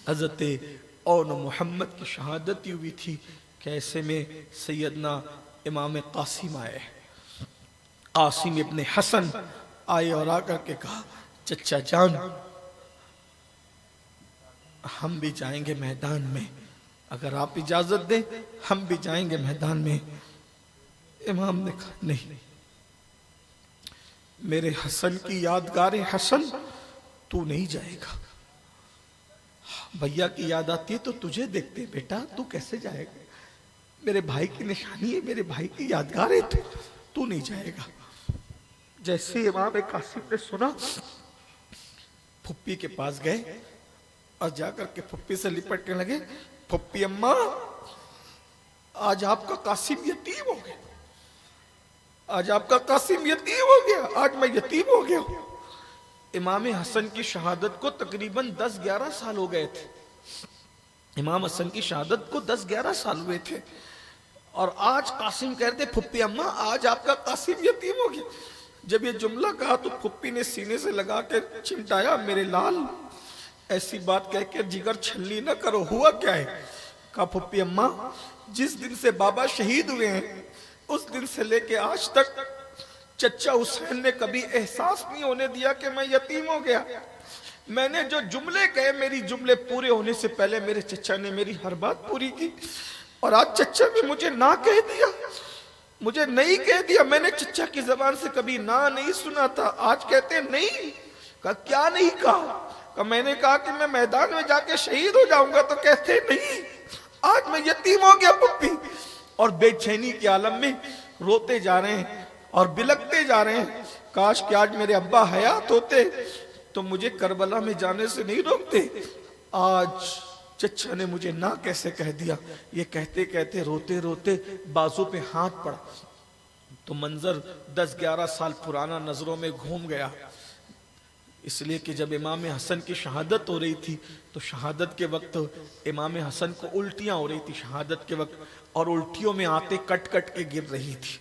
حضرت اون محمد کی شہادت ہی ہوئی تھی کہ ایسے میں سیدنا امام قاسم آئے، قاسم ابن حسن آئے اور آ کر کے کہا چچا جان ہم بھی جائیں گے میدان میں، اگر آپ اجازت دیں ہم بھی جائیں گے میدان میں۔ امام نے کہا نہیں، میرے حسن کی یادگار حسن تو نہیں جائے گا، بھیا کی یاد آتی ہے تو تجھے دیکھتے بیٹا، تو کیسے جائے گا؟ میرے بھائی کی نشانی ہے، میرے بھائی کی یادگار ہے، تو نہیں جائے گا۔ جیسے امام قاسم نے سنا پھپھی کے پاس گئے اور جا کر کے پھپھی سے لپٹنے لگے، پھپھی اماں آج آپ کا قاسم یتیم ہو گیا، آج آپ کا قاسم یتیم ہو گیا، آج میں یتیم ہو گیا ہوں۔ امام حسن کی شہادت کو تقریباً 10-11 سال ہو گئے تھے، امام حسن کی شہادت کو 10-11 سال ہوئے تھے، اور آج قاسم کہتے پھپھی اماں آج آپ کا قاسم یتیم ہو گیا۔ جب یہ جملہ کہا تو پھپھی نے سینے سے لگا کے چمٹایا، میرے لال ایسی بات کہہ کے جگر چھلنی نہ کرو، ہوا کیا ہے؟ کہا پھپھی اماں جس دن سے بابا شہید ہوئے ہیں اس دن سے لے کے آج تک چچا حسین نے کبھی احساس نہیں ہونے دیا کہ میں یتیم ہو گیا۔ میں نے جو جملے کہے میری جملے پورے ہونے سے پہلے میرے چچا نے میری ہر بات پوری کی، اور آج چچا نے مجھے نہ کہہ دیا، مجھے نہیں کہہ دیا۔ میں نے چچا کی زبان سے کبھی نہ نہیں سنا تھا، آج کہتے ہیں نہیں۔ کہا کیا نہیں کہا؟ کہ میں نے کہا کہ میں میدان میں جا کے شہید ہو جاؤں گا، تو کہتے ہیں نہیں آج میں یتیم ہو گیا پپی، اور بے چینی کے عالم میں روتے جا رہے ہیں اور بلکتے جا رہے ہیں، کاش کہ آج میرے ابا حیات ہوتے تو مجھے کربلا میں جانے سے نہیں روکتے، آج چچا نے مجھے نہ کیسے کہہ دیا۔ یہ کہتے کہتے روتے روتے بازو پہ ہاتھ پڑا تو منظر 10-11 سال پرانا نظروں میں گھوم گیا، اس لیے کہ جب امام حسن کی شہادت ہو رہی تھی تو شہادت کے وقت امام حسن کو الٹیاں ہو رہی تھی شہادت کے وقت، اور الٹیوں میں آتے کٹ کٹ کے گر رہی تھی۔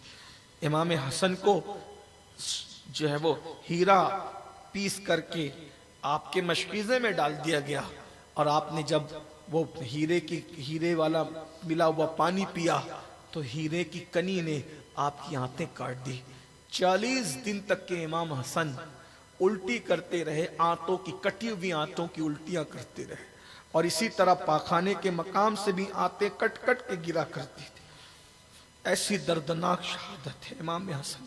امام حسن کو جو ہے وہ ہیرا پیس کر کے آپ کے مشکیزے میں ڈال دیا گیا، اور آپ نے جب وہ ہیرے والا ملا ہوا پانی پیا تو ہیرے کی کنی نے آپ کی آنتیں کاٹ دی۔ 40 دن تک کے امام حسن الٹی کرتے رہے، آنتوں کی کٹی ہوئی آنتوں کی الٹیاں کرتے رہے، اور اسی طرح پاخانے کے مقام سے بھی آنتیں کٹ کٹ کے گرا کرتی تھی۔ ایسی دردناک شہادت ہے امام حسن۔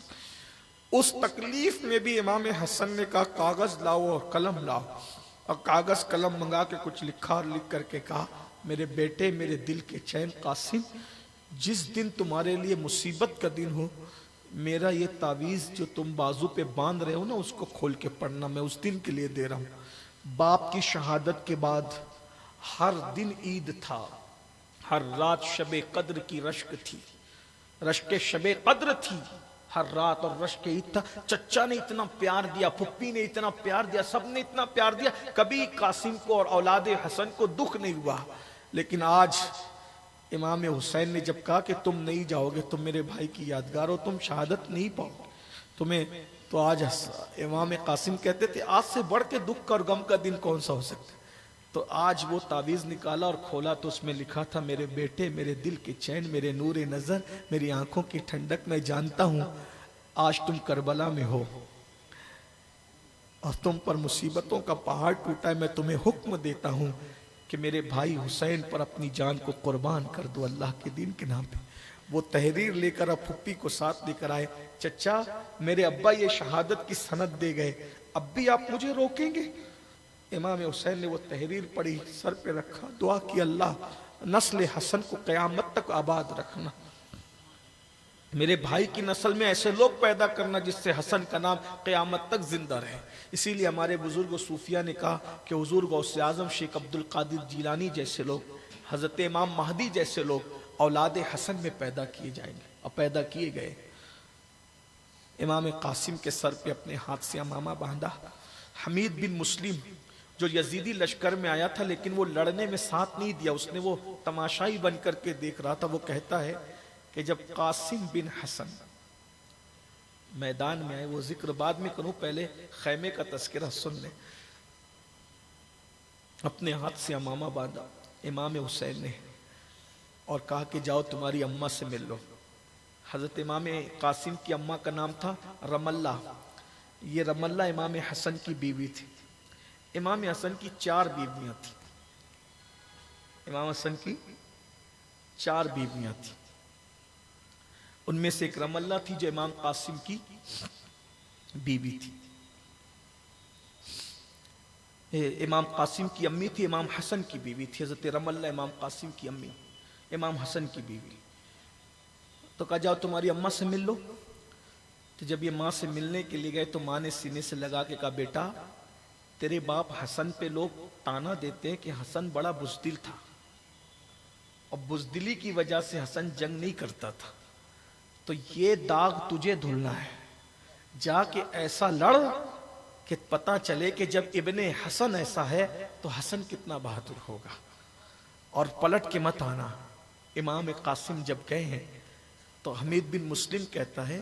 اس تکلیف میں بھی امام حسن نے کہا کاغذ لاؤ اور قلم لاؤ، اور کاغذ قلم منگا کے کچھ لکھا اور لکھ کر کے کہا میرے بیٹے میرے دل کے چین قاسم، جس دن تمہارے لیے مصیبت کا دن ہو، میرا یہ تعویذ جو تم بازو پہ باندھ رہے ہو نا اس کو کھول کے پڑھنا، میں اس دن کے لیے دے رہا ہوں۔ باپ کی شہادت کے بعد ہر دن عید تھا، ہر رات شب قدر کی رشک تھی، رشک شب قدر تھی ہر رات، اور رشک عید تھا۔ چچا نے اتنا پیار دیا، پھپھی نے اتنا پیار دیا، سب نے اتنا پیار دیا، کبھی قاسم کو اور اولاد حسن کو دکھ نہیں ہوا۔ لیکن آج امام حسین نے جب کہا کہ تم نہیں جاؤ گے، تم میرے بھائی کی یادگار ہو، تم شہادت نہیں پاؤ گے تمہیں، تو آج امام قاسم کہتے تھے آج سے بڑھ کے دکھ اور غم کا دن کون سا ہو سکتا ہے؟ تو آج وہ تعویذ نکالا اور کھولا تو اس میں لکھا تھا میرے بیٹے میرے دل کے چین، میرے نور نظر، میری آنکھوں کی ٹھنڈک، میں جانتا ہوں آج تم کربلا میں ہو اور تم پر مصیبتوں کا پہاڑ ٹوٹا ہے، میں تمہیں حکم دیتا ہوں کہ میرے بھائی حسین پر اپنی جان کو قربان کر دو اللہ کے دین کے نام پہ۔ وہ تحریر لے کر اب پھپھی کو ساتھ لے کر آئے، چچا میرے ابا یہ شہادت کی سند دے گئے، اب بھی آپ مجھے روکیں گے؟ امام حسین نے وہ تحریر پڑھی، سر پہ رکھا، دعا کی اللہ نسل حسن کو قیامت تک آباد رکھنا، میرے بھائی کی نسل میں ایسے لوگ پیدا کرنا جس سے حسن کا نام قیامت تک زندہ رہے۔ اسی لیے ہمارے بزرگ و صوفیہ نے کہا کہ حضور غوث اعظم شیخ عبد القادر جیلانی جیسے لوگ، حضرت امام مہدی جیسے لوگ اولاد حسن میں پیدا کیے جائیں گے، اور پیدا کیے گئے۔ امام قاسم کے سر پہ اپنے ہاتھ سے امامہ باندھا۔ حمید بن مسلم جو یزیدی لشکر میں آیا تھا لیکن وہ لڑنے میں ساتھ نہیں دیا، اس نے وہ تماشائی بن کر کے دیکھ رہا تھا، وہ کہتا ہے کہ جب قاسم بن حسن میدان میں آئے، وہ ذکر بعد میں کروں، پہلے خیمے کا تذکرہ سن لیں۔ اپنے ہاتھ سے امامہ باندھا امام حسین نے اور کہا کہ جاؤ تمہاری اماں سے مل لو۔ حضرت امام قاسم کی اماں کا نام تھا رملہ، یہ رملہ امام حسن کی بیوی تھی۔ امام حسن کی 4 بیویاں تھیں، امام حسن کی 4 بیویاں تھیں، ان میں سے ایک رملہ تھی جو امام قاسم کی بیوی تھی۔ امام قاسم کی امی تھی، امام حسن کی بیوی تھی۔ حضرت رملہ امام قاسم کی امی، امام حسن کی بیوی۔ تو کہا جاؤ تمہاری اماں سے مل لو۔ تو جب یہ ماں سے ملنے کے لیے گئے تو ماں نے سینے سے لگا کے کہا بیٹا تیرے باپ حسن پہ لوگ تانا دیتے ہیں کہ حسن بڑا بزدل تھا، اور بزدلی کی وجہ سے حسن جنگ نہیں کرتا تھا، تو یہ داغ تجھے دھلنا ہے، جا کے ایسا لڑ کہ پتہ چلے کہ جب ابن حسن ایسا ہے تو حسن کتنا بہادر ہوگا، اور پلٹ کے مت آنا۔ امام قاسم جب گئے ہیں تو حمید بن مسلم کہتا ہے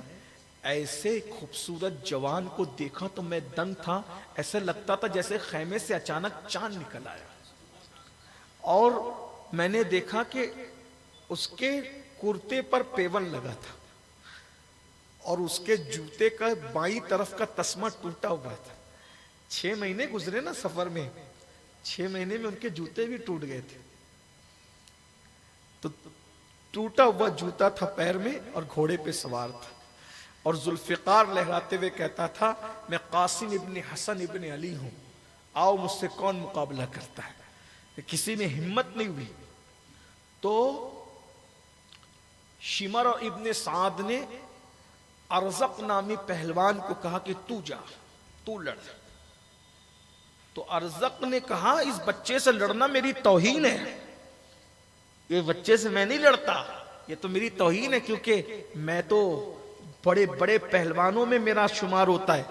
ایسے خوبصورت جوان کو دیکھا تو میں دنگ تھا، ایسے لگتا تھا جیسے خیمے سے اچانک چاند نکل آیا، اور میں نے دیکھا کہ اس کے کرتے پر پیون لگا تھا اور اس کے جوتے کا بائیں طرف کا تسمہ ٹوٹا ہوا تھا۔ 6 مہینے گزرے نا سفر میں، 6 مہینے میں ان کے جوتے بھی ٹوٹ گئے تھے، تو ٹوٹا ہوا جوتا تھا پیر میں اور گھوڑے پہ سوار تھا، اور ذوالفقار لہراتے ہوئے کہتا تھا میں قاسم ابن حسن ابن علی ہوں، آؤ مجھ سے کون مقابلہ کرتا ہے۔ کسی میں ہمت نہیں ہوئی تو شمر ابن سعد نے ارزق نامی پہلوان کو کہا کہ تو جا، تو لڑ۔ تو ارزق نے کہا اس بچے سے لڑنا میری توہین ہے، یہ بچے سے میں نہیں لڑتا، یہ تو میری توہین ہے، کیونکہ میں تو بڑے بڑے پہلوانوں میں میرا شمار ہوتا ہے،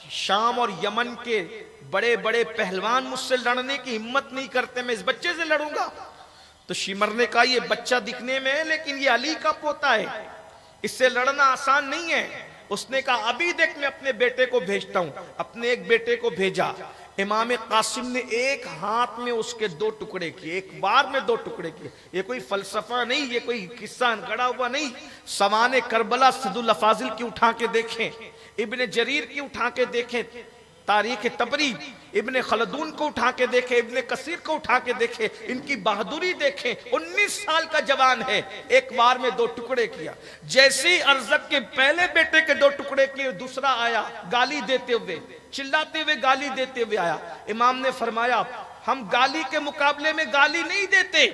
شام اور یمن کے بڑے بڑے پہلوان مجھ سے لڑنے کی ہمت نہیں کرتے، میں اس بچے سے لڑوں گا۔ تو شمر نے کہا یہ بچہ دکھنے میں ہے لیکن یہ علی کا پوتا ہے، اس سے لڑنا آسان نہیں ہے۔ اس نے کہا ابھی دیکھ میں اپنے بیٹے کو بھیجتا ہوں۔ اپنے ایک بیٹے کو بھیجا، امام قاسم نے ایک ہاتھ میں اس کے 2 ٹکڑے کیے، ایک بار میں 2 ٹکڑے کیے۔ یہ کوئی فلسفہ نہیں، یہ کوئی قصہ گڑا ہوا نہیں، سوانح کربلا سعد الافاضل کی اٹھا کے دیکھیں، ابن جریر کی اٹھا کے دیکھیں، تاریخ تبری، ابن خلدون کو اٹھا کے دیکھیں، ابن کثیر کو اٹھا کے دیکھیں، ان کی بہادری دیکھیں۔ 19 سال کا جوان ہے، ایک بار میں 2 ٹکڑے کیا۔ جیسے ہی ارزق کے پہلے بیٹے کے 2 ٹکڑے کیے، دوسرا آیا گالی دیتے ہوئے، چلاتے ہوئے گالی دیتے ہوئے آیا۔ امام نے فرمایا ہم گالی کے مقابلے میں گالی نہیں دیتے،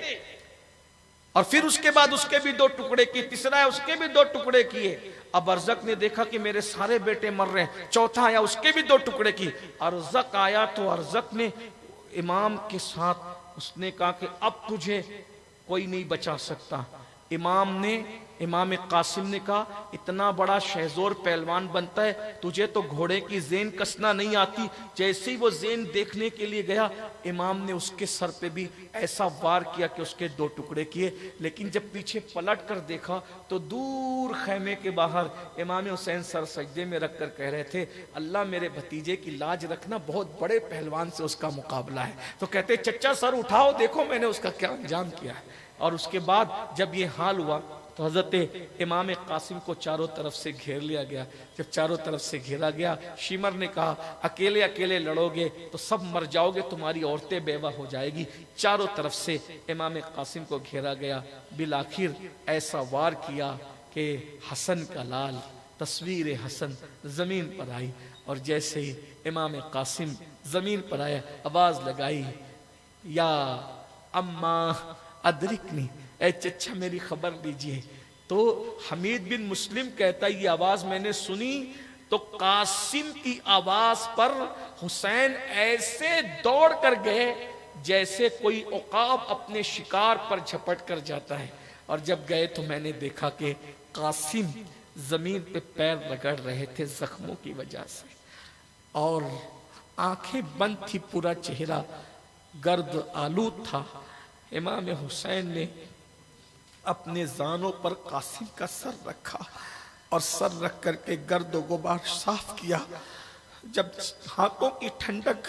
اور پھر اس کے بعد اس کے بھی 2 ٹکڑے کیے، تیسرا ہے اس کے بھی 2 ٹکڑے کیے۔ اب ارزق نے دیکھا کہ میرے سارے بیٹے مر رہے ہیں، چوتھا آیا اس کے بھی 2 ٹکڑے کیے۔ ارزق آیا تو ارزق نے امام کے ساتھ اس نے کہا کہ اب تجھے کوئی نہیں بچا سکتا۔ امام قاسم نے کہا اتنا بڑا شہزور پہلوان بنتا ہے، تجھے تو گھوڑے کی زین کسنا نہیں آتی۔ جیسے ہی وہ زین دیکھنے کے لیے گیا، امام نے اس کے سر پہ بھی ایسا وار کیا کہ اس کے 2 ٹکڑے کیے۔ لیکن جب پیچھے پلٹ کر دیکھا تو دور خیمے کے باہر امام حسین سر سجدے میں رکھ کر کہہ رہے تھے اللہ میرے بھتیجے کی لاج رکھنا، بہت بڑے پہلوان سے اس کا مقابلہ ہے۔ تو کہتے چچا سر اٹھاؤ، دیکھو میں نے اس کا کیا انجام کیا ہے۔ اور اس کے بعد جب یہ حال ہوا تو حضرت امام قاسم کو چاروں طرف سے گھیر لیا گیا۔ جب چاروں طرف سے گھیرا گیا، شمر نے کہا اکیلے اکیلے لڑو گے تو سب مر جاؤ گے، تمہاری عورتیں بیوہ ہو جائے گی۔ چاروں طرف سے امام قاسم کو گھیرا گیا، بالآخر ایسا وار کیا کہ حسن کا لال، تصویر حسن زمین پر آئی، اور جیسے ہی امام قاسم زمین پر آیا آواز لگائی یا اماں ادرکنی، اے چچا میری خبر لیجئے۔ تو حمید بن مسلم کہتا ہے یہ آواز میں نے سنی تو قاسم کی آواز پر حسین ایسے دوڑ کر گئے جیسے کوئی عقاب اپنے شکار پر جھپٹ کر جاتا ہے، اور جب گئے تو میں نے دیکھا کہ قاسم زمین پہ پیر رگڑ رہے تھے زخموں کی وجہ سے، اور آنکھیں بند تھی، پورا چہرہ گرد آلود تھا۔ امام حسین نے اپنے زانوں پر قاسم کا سر رکھا اور سر رکھ کر کے گرد و غبار صاف کیا۔ جب ہاتھوں کی ٹھنڈک